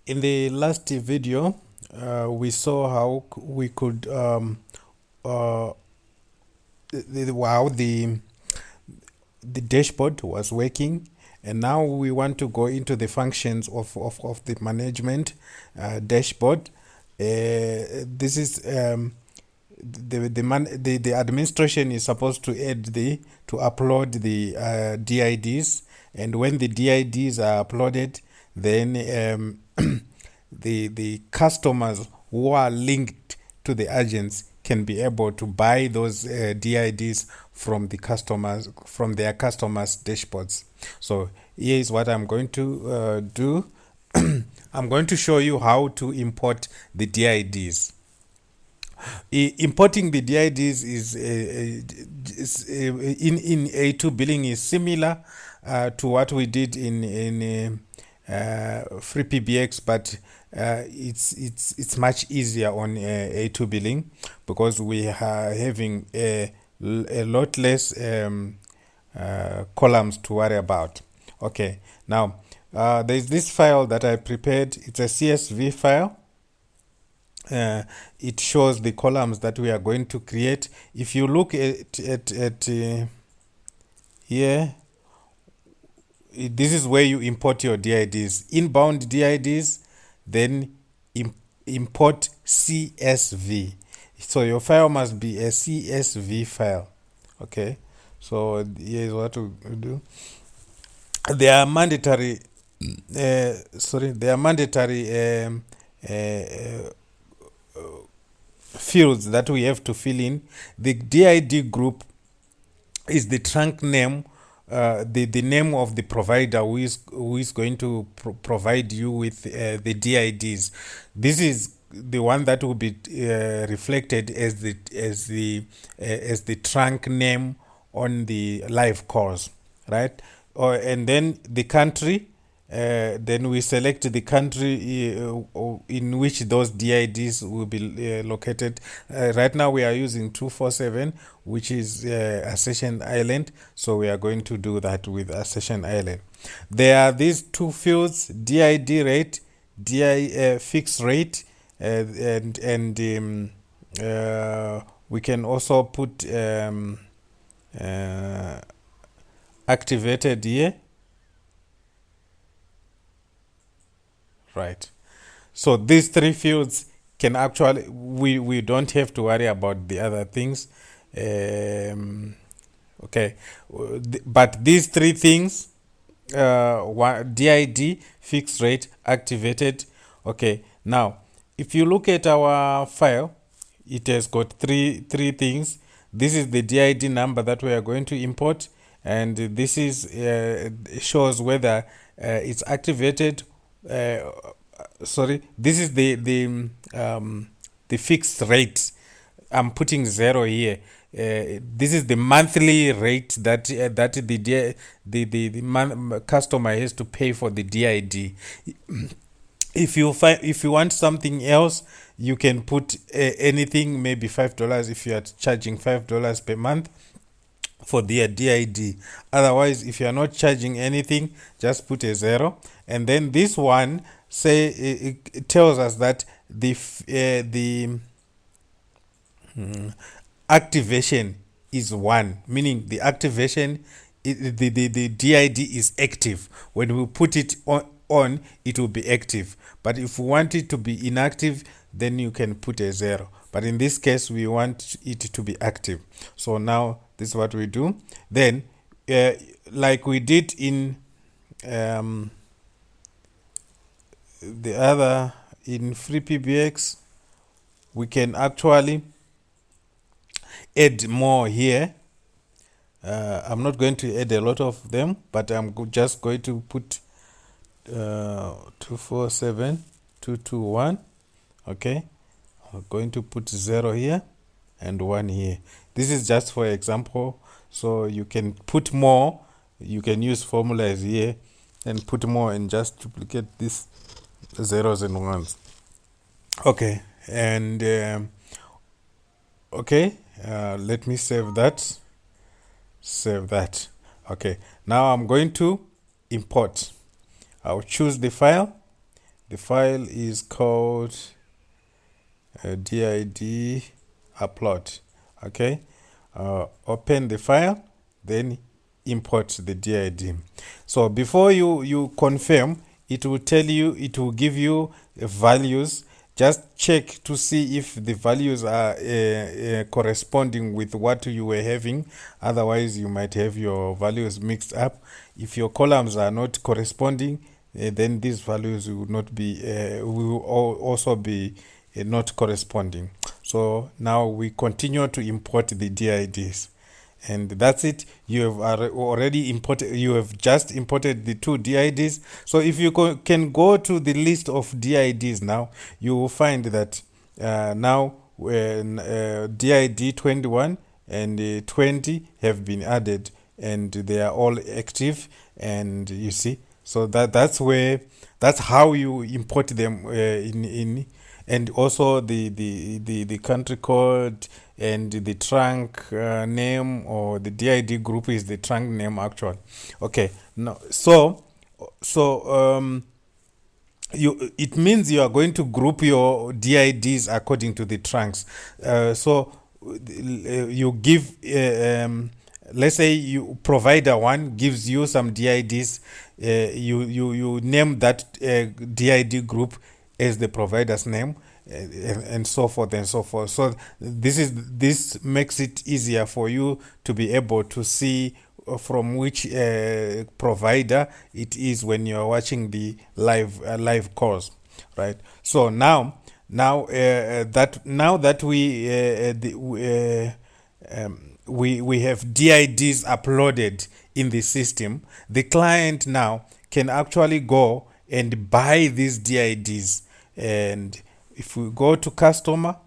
In the last video, we saw how we could uh, how the dashboard was working, and now we want to go into the functions of the management dashboard. This is the administration is supposed to upload the DIDs, and when the DIDs are uploaded, then the customers who are linked to the agents can be able to buy those DIDs from their customers dashboards. So here is what I'm going to do. I'm going to show you how to import the DIDs. Importing the DIDs in A2 billing is similar to what we did in FreePBX, but it's much easier on A2 billing because we are having a lot less columns to worry about. Okay, now there's this file that I prepared. It's a CSV file. It shows the columns that we are going to create. If you look at here, this is where you import your DIDs. Inbound DIDs, then import CSV. So your file must be a CSV file. Okay, so here's what we do. They are mandatory. They are mandatory fields that we have to fill in. The DID group is the trunk name, the name of the provider who is going to provide you with the DIDs. This is the one that will be reflected as the trunk name on the live calls, right? And then the country. Then we select the country in which those DIDs will be located. Right now we are using 247, which is Ascension Island. So we are going to do that with Ascension Island. There are these two fields: DID rate, fixed rate, and we can also put activated here. Right. So these three fields can actually, we don't have to worry about the other things. Okay. But these three things, DID, fixed rate, activated. Okay. Now, if you look at our file, it has got three things. This is the DID number that we are going to import, and this is shows whether it's activated. This is the fixed rate. I'm putting 0 here. This is the monthly rate that the customer has to pay for the DID. If you want something else, you can put anything, maybe $5 if you are charging $5 per month for their DID. Otherwise, if you are not charging anything, just put a 0. And then this one it tells us that the activation is 1, meaning the activation, the DID is active. When we put it on, it will be active. But if we want it to be inactive, then you can put a 0. But in this case, we want it to be active. So now this is what we do. Then, like we did in the other, in FreePBX, we can actually add more here. I'm not going to add a lot of them, but I'm just going to put 247, 221. Okay, I'm going to put 0 here and 1 here. This is just for example, so you can put more. You can use formulas here and put more and just duplicate these zeros and ones. Okay, and let me save that. Okay, now I'm going to import. I'll choose the file, The file is called did upload. Okay, open the file, then import the did. So before you confirm, it will tell you, it will give you values. Just check to see if the values are corresponding with what you were having. Otherwise, you might have your values mixed up. If your columns are not corresponding, then these values will not be also be not corresponding. So now we continue to import the DIDs, and that's it. You have already imported, you have just imported the two DIDs. So if you can go to the list of DIDs now, you will find that now when DID 21 and 20 have been added, and they are all active. And you see, so that's how you import them in. And also the country code and the trunk name, or the DID group is the trunk name actually. Okay, now so it means you are going to group your DIDs according to the trunks. You give let's say you provider one gives you some DIDs. You name that DID group as the provider's name, and so forth and so forth. So this makes it easier for you to be able to see from which provider it is when you are watching the live course, right? So now that we have DIDs uploaded in the system, the client now can actually go and buy these DIDs. And if we go to customer,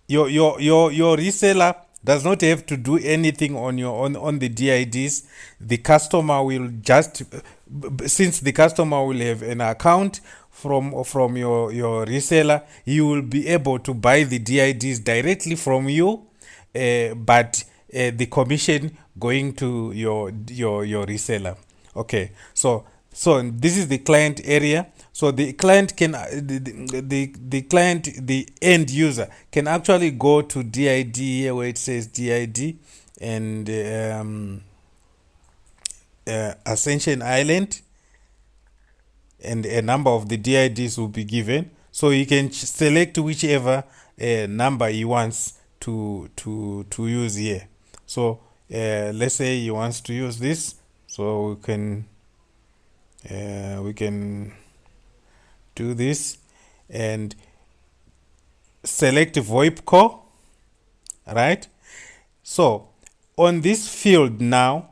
your reseller does not have to do anything on on the DIDs. The customer will just, since the customer will have an account from your reseller, he will be able to buy the DIDs directly from you, but the commission going to your reseller. Okay, so this is the client area. So the client can the client, the end user, can actually go to DID here where it says DID, and Ascension Island, and a number of the DIDs will be given. So you can select whichever number he wants to use here. So let's say he wants to use this, so we can do this and select VoIP core, right? So on this field now,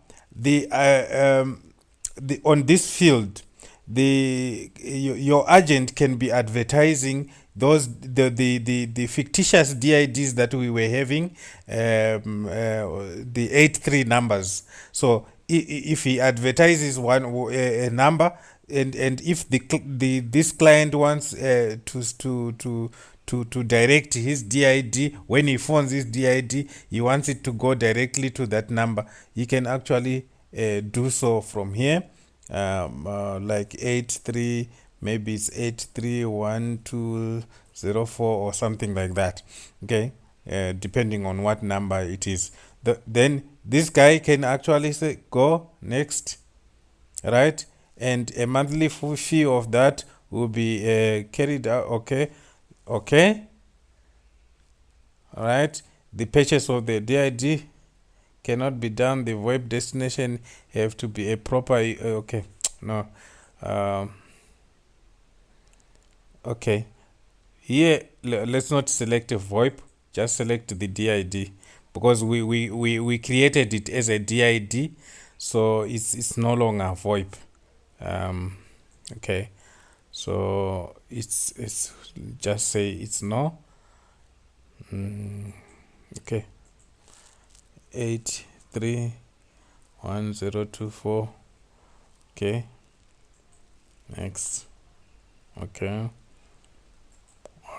on this field, your agent can be advertising the fictitious DIDs that we were having, the 83 numbers. So if he advertises a number, and if this client wants to direct his DID, when he phones his DID, he wants it to go directly to that number, he can actually do so from here. Like 83, maybe it's 831204 or something like that. Okay, depending on what number it is. Then this guy can actually say go next, right? And a monthly full fee of that will be carried out. Okay, all right. The purchase of the DID cannot be done. The web destination have to be a proper okay. No. Okay, here let's not select a VoIP, just select the DID, because we created it as a DID, so it's no longer VoIP. Okay, so it's just say it's no. Okay, 831024. Okay, next.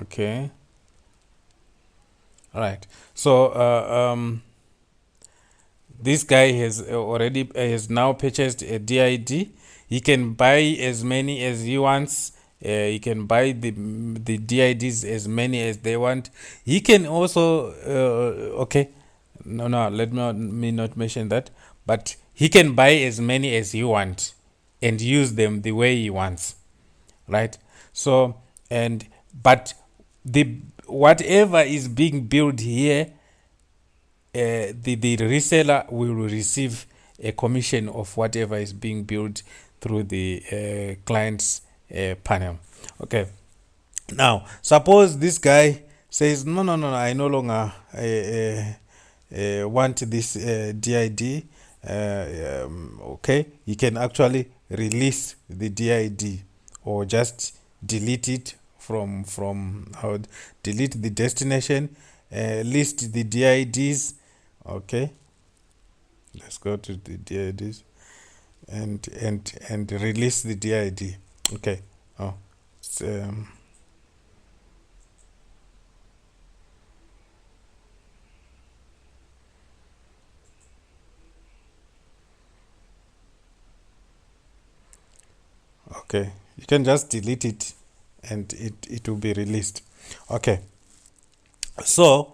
Okay, all right. So This guy has already has now purchased a DID. He can buy as many as he wants. He can buy the DIDs as many as they want. He can also okay, no, let me not mention that. But he can buy as many as he wants and use them the way he wants, right? So and but the whatever is being built here, the reseller will receive a commission of whatever is being built through the client's panel. Okay. Now, suppose this guy says, no, no, no, I no longer want this DID. Okay, he can actually release the DID or just delete it delete the destination, list the DIDs. Okay, let's go to the DIDs and release the DID. Okay. Oh, it's, okay, you can just delete it and it will be released. Okay, so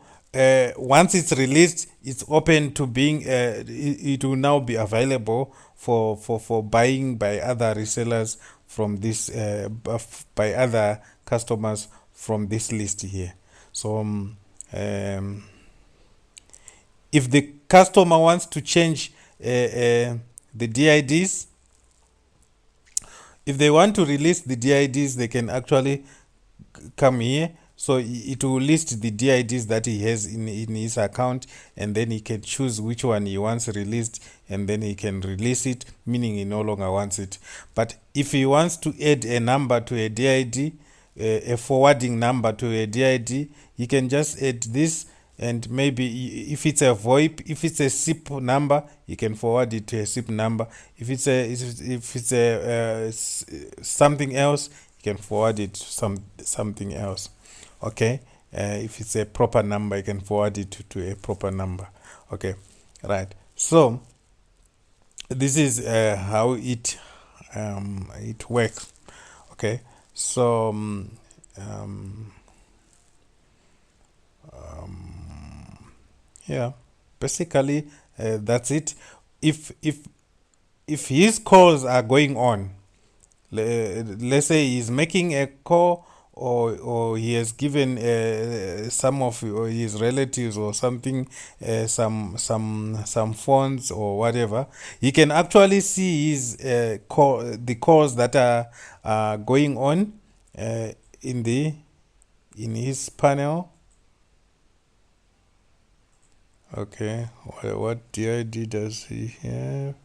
once it's released, it's open to being it will now be available for buying by other resellers from this by other customers from this list here. So if the customer wants to change the DIDs, if they want to release the DIDs, they can actually come here. So it will list the DIDs that he has in his account, and then he can choose which one he wants released, and then he can release it, meaning he no longer wants it. But if he wants to add a number to a DID, a forwarding number to a DID, he can just add this, and maybe if it's a VoIP, if it's a SIP number, you can forward it to a SIP number. If it's a something else, you can forward it to something else. Okay. If it's a proper number, you can forward it to a proper number. Okay, right. So this is how it works. Okay. So yeah, basically that's it. If his calls are going on, let's say he's making a call, or he has given some of his relatives or something some phones or whatever, he can actually see his the calls that are going on in in his panel. Okay, what DID does he have?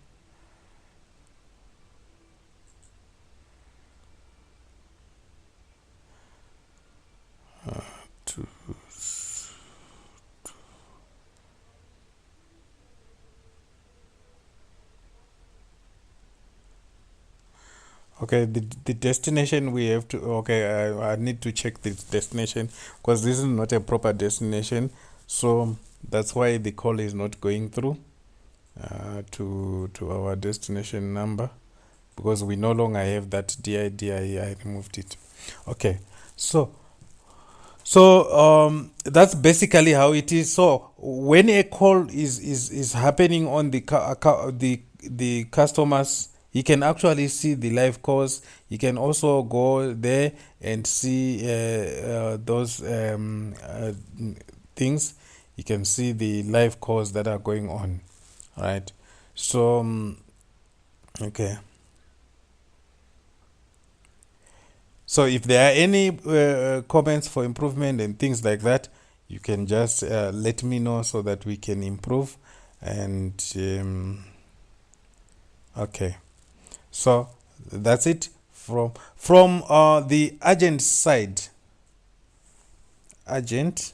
To Okay, the destination we have to. Okay, I need to check the destination because this is not a proper destination, so that's why the call is not going through to our destination number, because we no longer have that DID. I removed it. Okay, so that's basically how it is. So when a call is happening on the customers, he can actually see the live calls. He can also go there and see those things. You can see the live calls that are going on, right? So okay. So if there are any comments for improvement and things like that, you can just let me know so that we can improve. And okay, so that's it from the agent side. Agent.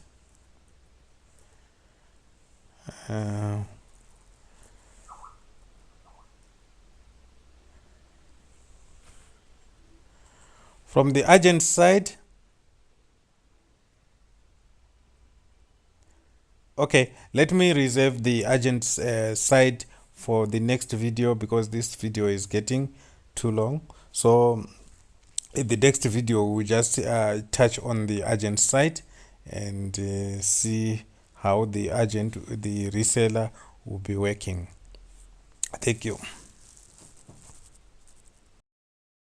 From the agent side, Okay, let me reserve the agent side for the next video because this video is getting too long. So in the next video we just touch on the agent side and see how the reseller will be working. Thank you.